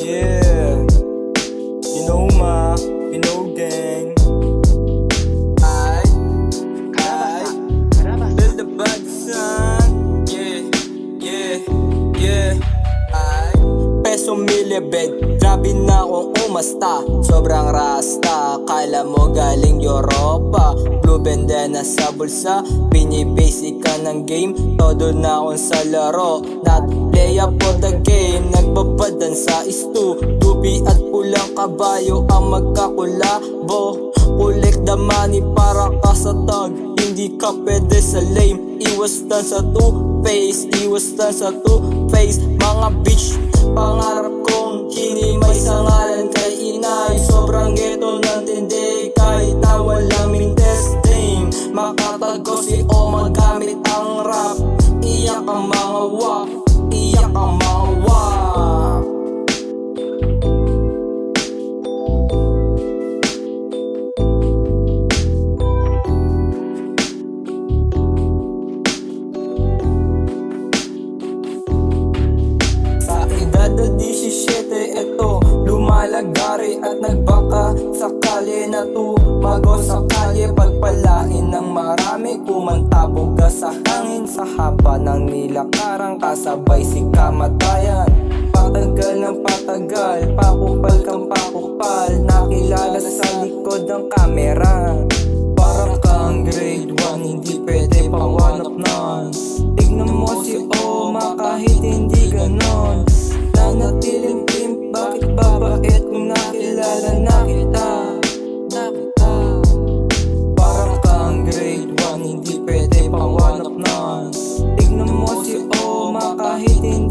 Yeah, Pino gang. I build the bad son. Yeah. Peso milibed, grabe na akong umasta. Sobrang rasta, kala mo galing Europa. Blue bandana sa bulsa, binibasic ka ng game. Todo na akong sa laro, not play up for the game. Nagbabadan sa istu, dubi at pulang kabayo ang magkakulabo. Collect the money para ka sa tag, hindi ka pwede sa lame. Iwas na sa two-face, mga bitch. Pangarap kong hinimay sa ngalan kay inay. Sobrang ghetto ng tindi, kahit na walang mintes dame. Makatago si o magamit ang rap. Iyak ang mga wak, iyak ang mga wak. Edad na 17, eto lumalagari at nagbaka sa kalye na tumago sa kalye. Pagpalain ng marami, kumantabog ka sa hangin. Sa haba ng nilakaran, kasabay si kamatayan. Patagal ng patagal, pakupal kang pakupal. Nakilala sa likod ng kamera. Parang kang grade 1, hindi pwede pawanap-nan. Tignan mo si Oma kahit hindi ganon. Nanatiling pimp, bakit babait kung nakilala na kita? Parang kang grade 1, hindi pwede pawanap-nan. Tignan mo si Oma kahit hindi